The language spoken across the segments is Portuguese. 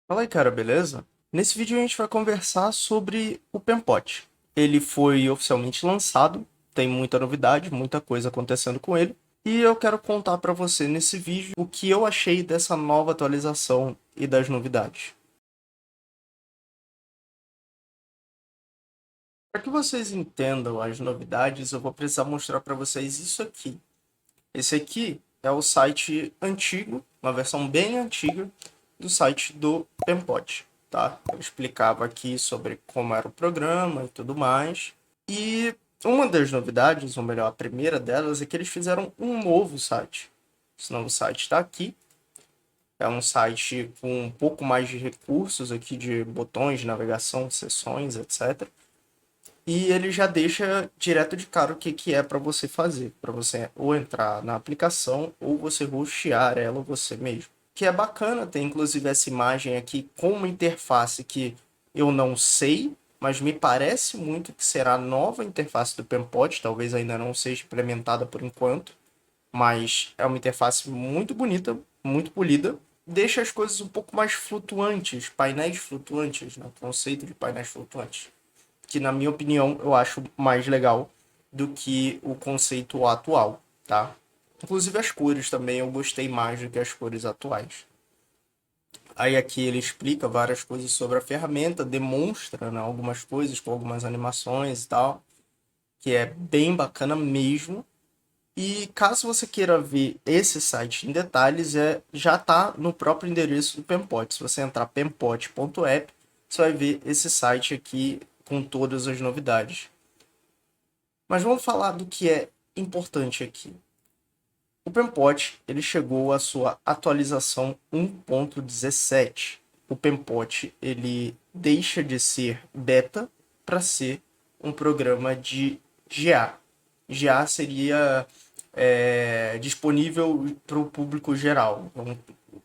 Fala aí, cara, beleza? Nesse vídeo a gente vai conversar sobre o Pempot. Ele foi oficialmente lançado, tem muita novidade, muita coisa acontecendo com ele, e eu quero contar pra você nesse vídeo o que eu achei dessa nova atualização e das novidades. Para que vocês entendam as novidades, eu vou precisar mostrar para vocês isso aqui. Esse aqui é o site antigo, uma versão bem antiga do site do Pempot, tá? Eu explicava aqui sobre como era o programa e tudo mais. E uma das novidades, ou melhor, a primeira delas, é que eles fizeram um novo site. Esse novo site está aqui. É um site com um pouco mais de recursos aqui de botões de navegação, seções, etc. E ele já deixa direto de cara o que é para você fazer. Para você ou entrar na aplicação ou você hostear ela você mesmo. Que é bacana, tem inclusive essa imagem aqui com uma interface que eu não sei, mas me parece muito que será a nova interface do Pempot, talvez ainda não seja implementada por enquanto, mas é uma interface muito bonita, muito polida, deixa as coisas um pouco mais flutuantes, painéis flutuantes, né? O conceito de painéis flutuantes, que na minha opinião eu acho mais legal do que o conceito atual, tá? Inclusive as cores também eu gostei mais do que as cores atuais. Aí aqui ele explica várias coisas sobre a ferramenta, demonstra, né, algumas coisas com algumas animações e tal, que é bem bacana mesmo. E caso você queira ver esse site em detalhes, já está no próprio endereço do Pempot. Se você entrar pempot.app, você vai ver esse site aqui com todas as novidades. Mas vamos falar do que é importante aqui. O Pempot ele chegou à sua atualização 1.17. O Pempot ele deixa de ser beta para ser um programa de GA. GA seria disponível para o público geral. Um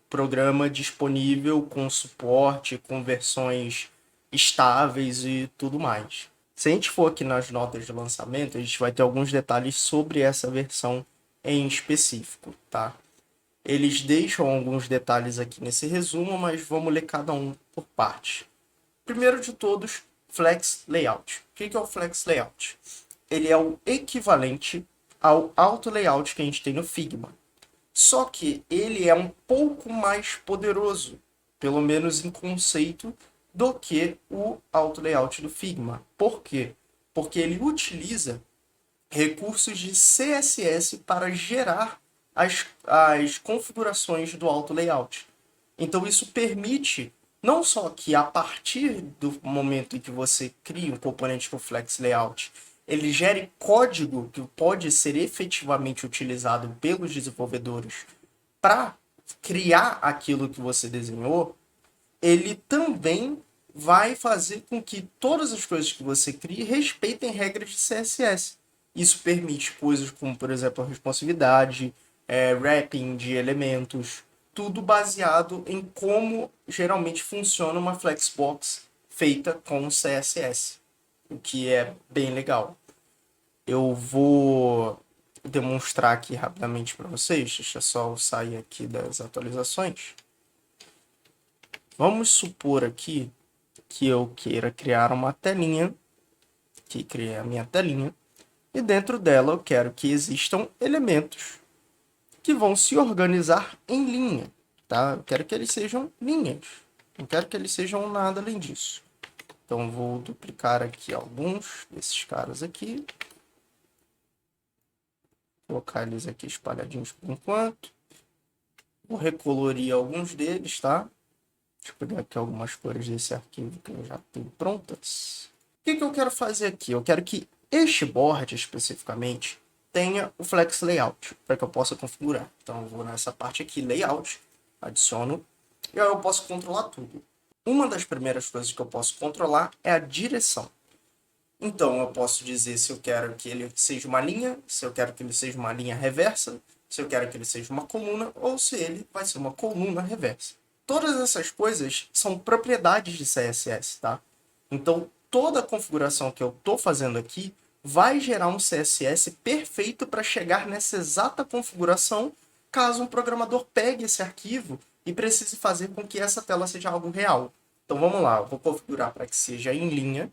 programa disponível com suporte, com versões estáveis e tudo mais. Se a gente for aqui nas notas de lançamento, a gente vai ter alguns detalhes sobre essa versão em específico, tá? Eles deixam alguns detalhes aqui nesse resumo, mas vamos ler cada um por parte. Primeiro de todos, Flex Layout. O que é o Flex Layout? Ele é o equivalente ao Auto Layout que a gente tem no Figma. Só que ele é um pouco mais poderoso, pelo menos em conceito, do que o Auto Layout do Figma. Por quê? Porque ele utiliza recursos de CSS para gerar as configurações do auto layout. Então isso permite não só que a partir do momento em que você cria um componente com Flex Layout, ele gere código que pode ser efetivamente utilizado pelos desenvolvedores para criar aquilo que você desenhou, ele também vai fazer com que todas as coisas que você crie respeitem regras de CSS. Isso permite coisas como, por exemplo, a responsividade, wrapping de elementos, tudo baseado em como geralmente funciona uma Flexbox feita com CSS, o que é bem legal. Eu vou demonstrar aqui rapidamente para vocês, deixa só eu sair aqui das atualizações. Vamos supor aqui que eu queira criar uma telinha, que crie a minha telinha, e dentro dela eu quero que existam elementos que vão se organizar em linha, tá? Eu quero que eles sejam linhas, não quero que eles sejam nada além disso. Então vou duplicar aqui alguns desses caras aqui, colocar eles aqui espalhadinhos por enquanto, vou recolorir alguns deles, tá? Deixa eu pegar aqui algumas cores desse arquivo que eu já tenho prontas. O que eu quero fazer aqui? Eu quero que este board, especificamente, tenha o Flex Layout, para que eu possa configurar. Então, eu vou nessa parte aqui, Layout, adiciono, e aí eu posso controlar tudo. Uma das primeiras coisas que eu posso controlar é a direção. Então, eu posso dizer se eu quero que ele seja uma linha, se eu quero que ele seja uma linha reversa, se eu quero que ele seja uma coluna, ou se ele vai ser uma coluna reversa. Todas essas coisas são propriedades de CSS, tá? Então, toda a configuração que eu estou fazendo aqui vai gerar um CSS perfeito para chegar nessa exata configuração, caso um programador pegue esse arquivo e precise fazer com que essa tela seja algo real. Então vamos lá, eu vou configurar para que seja em linha.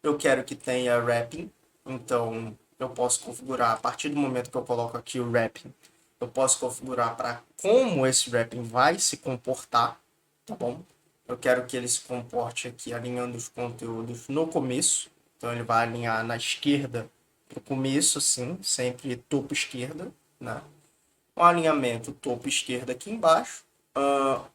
Eu quero que tenha wrapping, então eu posso configurar, a partir do momento que eu coloco aqui o wrapping, eu posso configurar para como esse wrapping vai se comportar, tá bom? Eu quero que ele se comporte aqui alinhando os conteúdos no começo, então ele vai alinhar na esquerda para o começo, assim, sempre topo esquerda, né? Um alinhamento topo esquerda aqui embaixo.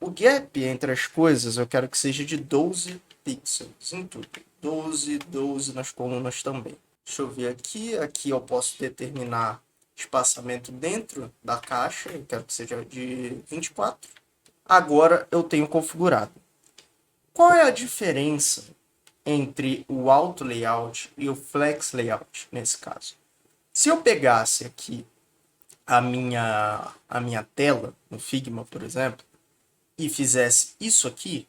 O gap entre as coisas eu quero que seja de 12 pixels em tudo. 12, 12 nas colunas também. Deixa eu ver aqui. Aqui eu posso determinar espaçamento dentro da caixa. Eu quero que seja de 24. Agora eu tenho configurado. Qual é a diferença entre o Auto Layout e o Flex Layout nesse caso? Se eu pegasse aqui a minha tela no Figma, por exemplo, e fizesse isso aqui,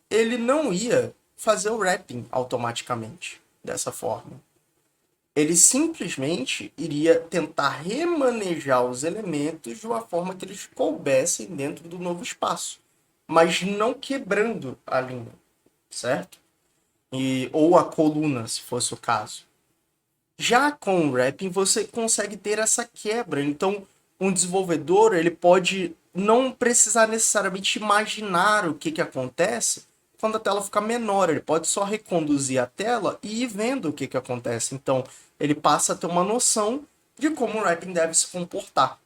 ele não ia fazer o wrapping automaticamente dessa forma. Ele simplesmente iria tentar remanejar os elementos de uma forma que eles coubessem dentro do novo espaço, mas não quebrando a linha, certo? Ou a coluna, se fosse o caso. Já com o wrapping, você consegue ter essa quebra. Então, um desenvolvedor ele pode não precisar necessariamente imaginar o que acontece quando a tela fica menor. Ele pode só reconduzir a tela e ir vendo o que acontece. Então, ele passa a ter uma noção de como o wrapping deve se comportar,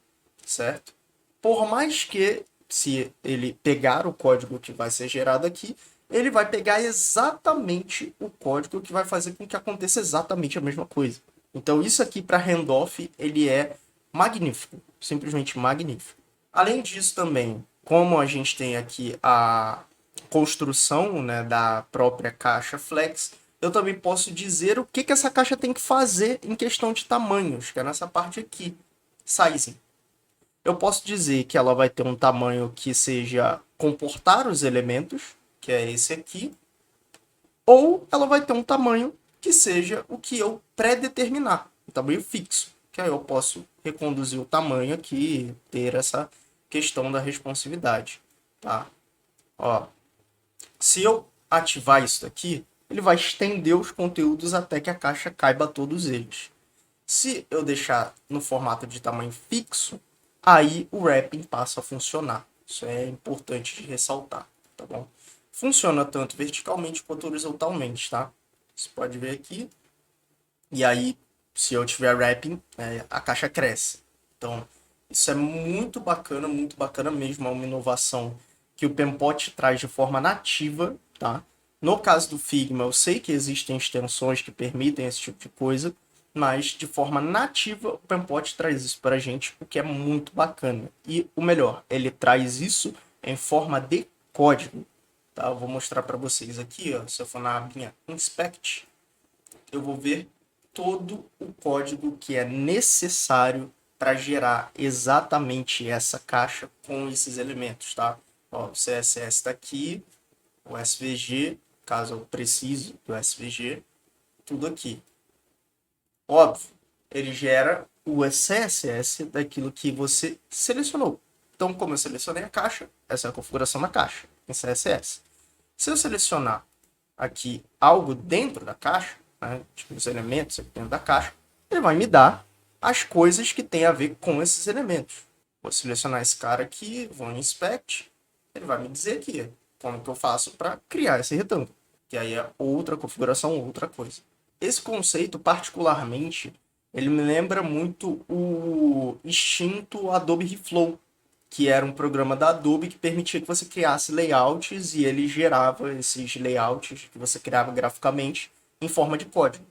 certo? Por mais que, se ele pegar o código que vai ser gerado aqui, ele vai pegar exatamente o código que vai fazer com que aconteça exatamente a mesma coisa. Então isso aqui para handoff ele é magnífico, simplesmente magnífico. Além disso também, como a gente tem aqui a construção, né, da própria caixa Flex, eu também posso dizer o que essa caixa tem que fazer em questão de tamanhos, que é nessa parte aqui, sizing. Eu posso dizer que ela vai ter um tamanho que seja comportar os elementos, que é esse aqui, ou ela vai ter um tamanho que seja o que eu pré-determinar, um tamanho fixo, que aí eu posso reconduzir o tamanho aqui e ter essa questão da responsividade, tá? Ó, se eu ativar isso aqui, ele vai estender os conteúdos até que a caixa caiba todos eles. Se eu deixar no formato de tamanho fixo, aí o wrapping passa a funcionar. Isso é importante de ressaltar, tá bom? Funciona tanto verticalmente quanto horizontalmente, tá? Você pode ver aqui. E aí, se eu tiver wrapping, a caixa cresce. Então, isso é muito bacana mesmo. É uma inovação que o Pempot traz de forma nativa, tá? No caso do Figma, eu sei que existem extensões que permitem esse tipo de coisa, mas de forma nativa o Pempot traz isso para a gente, o que é muito bacana. E o melhor, ele traz isso em forma de código. Tá? Eu vou mostrar para vocês aqui, ó, se eu for na abinha Inspect, eu vou ver todo o código que é necessário para gerar exatamente essa caixa com esses elementos, tá? Ó, o CSS está aqui, o SVG, caso eu precise do SVG, tudo aqui. Óbvio, ele gera o CSS daquilo que você selecionou. Então, como eu selecionei a caixa, essa é a configuração da caixa em CSS. Se eu selecionar aqui algo dentro da caixa, né, tipo os elementos aqui dentro da caixa, ele vai me dar as coisas que tem a ver com esses elementos. Vou selecionar esse cara aqui, vou em Inspect, ele vai me dizer aqui como que eu faço para criar esse retângulo, que aí é outra configuração, outra coisa. Esse conceito, particularmente, ele me lembra muito o extinto Adobe Reflow, que era um programa da Adobe que permitia que você criasse layouts e ele gerava esses layouts que você criava graficamente em forma de código.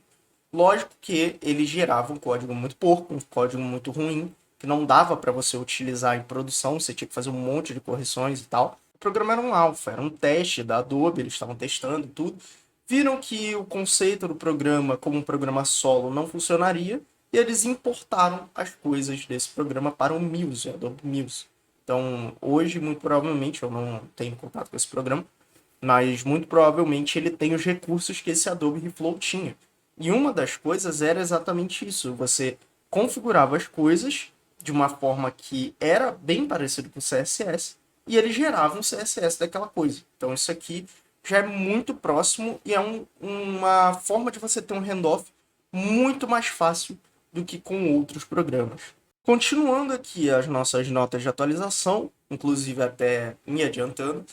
Lógico que ele gerava um código muito porco, um código muito ruim, que não dava para você utilizar em produção, você tinha que fazer um monte de correções e tal. O programa era um alpha, era um teste da Adobe, eles estavam testando tudo. Viram que o conceito do programa como um programa solo não funcionaria e eles importaram as coisas desse programa para o Muse, Adobe Muse. Então, hoje, muito provavelmente, eu não tenho contato com esse programa, mas muito provavelmente ele tem os recursos que esse Adobe Reflow tinha. E uma das coisas era exatamente isso. Você configurava as coisas de uma forma que era bem parecido com o CSS e ele gerava um CSS daquela coisa. Então isso aqui já é muito próximo e é uma forma de você ter um handoff muito mais fácil do que com outros programas. Continuando aqui as nossas notas de atualização, inclusive até me adiantando,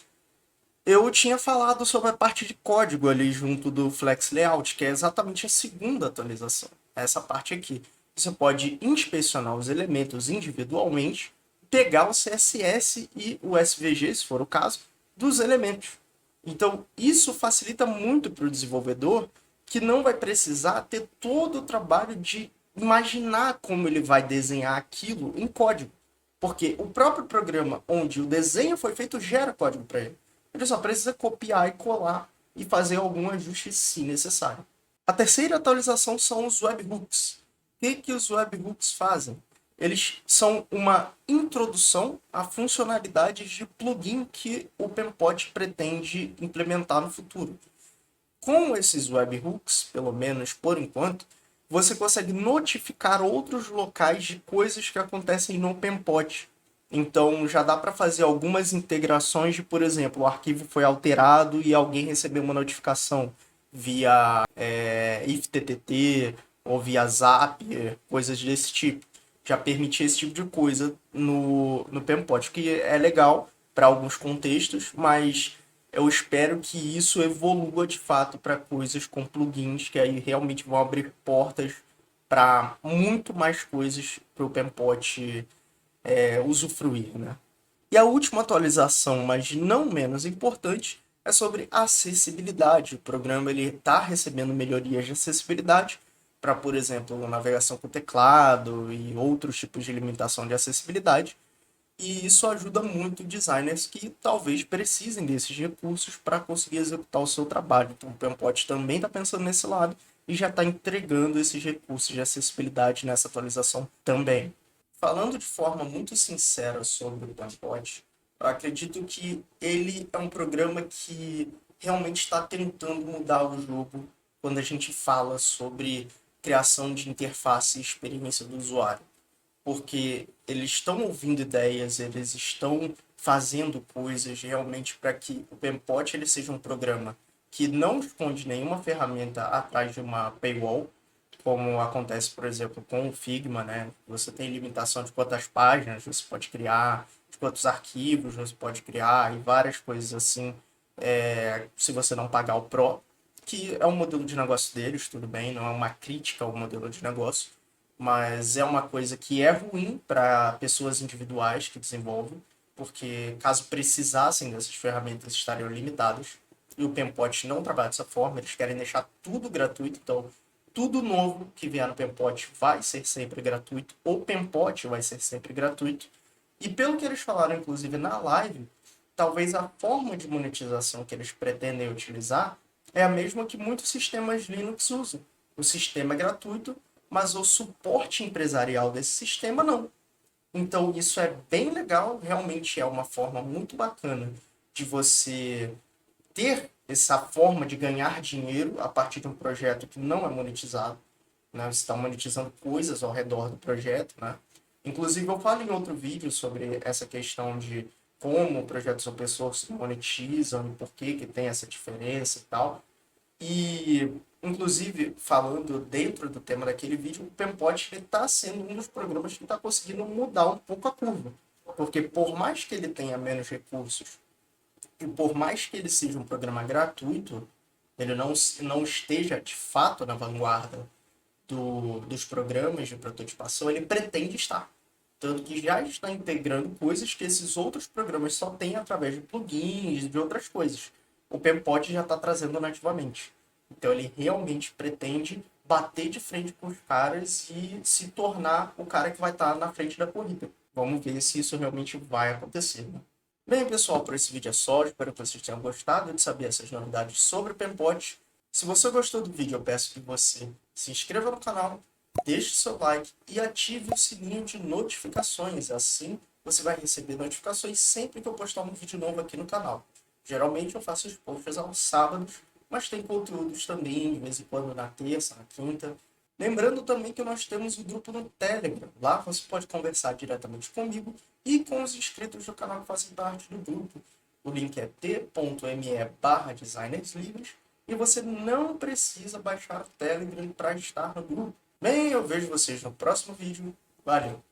eu tinha falado sobre a parte de código ali junto do Flex Layout, que é exatamente a segunda atualização. Essa parte aqui. Você pode inspecionar os elementos individualmente, pegar o CSS e o SVG, se for o caso, dos elementos. Então, isso facilita muito para o desenvolvedor, que não vai precisar ter todo o trabalho de imaginar como ele vai desenhar aquilo em código. Porque o próprio programa onde o desenho foi feito gera código para ele. Ele só precisa copiar e colar e fazer algum ajuste se necessário. A terceira atualização são os webhooks. O que os webhooks fazem? Eles são uma introdução a funcionalidades de plugin que o Pempot pretende implementar no futuro. Com esses webhooks, pelo menos por enquanto, você consegue notificar outros locais de coisas que acontecem no Pempot. Então já dá para fazer algumas integrações de, por exemplo, o arquivo foi alterado e alguém recebeu uma notificação via IFTTT ou via Zap, coisas desse tipo. Já permite esse tipo de coisa no Pempot, que é legal para alguns contextos, mas eu espero que isso evolua de fato para coisas com plugins que aí realmente vão abrir portas para muito mais coisas para o Pempot usufruir, né? E a última atualização, mas não menos importante, é sobre acessibilidade. O programa está recebendo melhorias de acessibilidade para, por exemplo, navegação com teclado e outros tipos de limitação de acessibilidade. E isso ajuda muito designers que talvez precisem desses recursos para conseguir executar o seu trabalho. Então, o Pempot também está pensando nesse lado e já está entregando esses recursos de acessibilidade nessa atualização também. Falando de forma muito sincera sobre o Pempot, eu acredito que ele é um programa que realmente está tentando mudar o jogo quando a gente fala sobre criação de interface e experiência do usuário. Porque eles estão ouvindo ideias, eles estão fazendo coisas realmente para que o Pempot ele seja um programa que não esconde nenhuma ferramenta atrás de uma paywall, como acontece, por exemplo, com o Figma, né? Você tem limitação de quantas páginas você pode criar, de quantos arquivos você pode criar e várias coisas assim, se você não pagar o Pro, que é um modelo de negócio deles, tudo bem, não é uma crítica ao modelo de negócio, mas é uma coisa que é ruim para pessoas individuais que desenvolvem, porque caso precisassem dessas ferramentas estariam limitadas, e o Pempot não trabalha dessa forma, eles querem deixar tudo gratuito, então tudo novo que vier no Pempot vai ser sempre gratuito, o Pempot vai ser sempre gratuito, e pelo que eles falaram, inclusive, na live, talvez a forma de monetização que eles pretendem utilizar é a mesma que muitos sistemas Linux usam. O sistema é gratuito, mas o suporte empresarial desse sistema não. Então isso é bem legal, realmente é uma forma muito bacana de você ter essa forma de ganhar dinheiro a partir de um projeto que não é monetizado, né? Você está monetizando coisas ao redor do projeto, né? Inclusive eu falo em outro vídeo sobre essa questão de como projetos open source monetizam e por que tem essa diferença e tal. E, inclusive, falando dentro do tema daquele vídeo, o Pempot está sendo um dos programas que está conseguindo mudar um pouco a curva. Porque por mais que ele tenha menos recursos e por mais que ele seja um programa gratuito, ele não esteja de fato na vanguarda dos programas de prototipação, ele pretende estar. Tanto que já está integrando coisas que esses outros programas só têm através de plugins e de outras coisas. O Pempot já está trazendo nativamente. Então ele realmente pretende bater de frente com os caras e se tornar o cara que vai estar na frente da corrida. Vamos ver se isso realmente vai acontecer, né? Bem, pessoal, por esse vídeo é só. Espero que vocês tenham gostado de saber essas novidades sobre o Pempot. Se você gostou do vídeo, eu peço que você se inscreva no canal, deixe seu like e ative o sininho de notificações. Assim, você vai receber notificações sempre que eu postar um vídeo novo aqui no canal. Geralmente eu faço os posts aos sábados, mas tem conteúdos também, de vez em quando na terça, na quinta. Lembrando também que nós temos o grupo no Telegram. Lá você pode conversar diretamente comigo e com os inscritos do canal que fazem parte do grupo. O link é t.me/designerslivres e você não precisa baixar o Telegram para estar no grupo. Bem, eu vejo vocês no próximo vídeo. Valeu!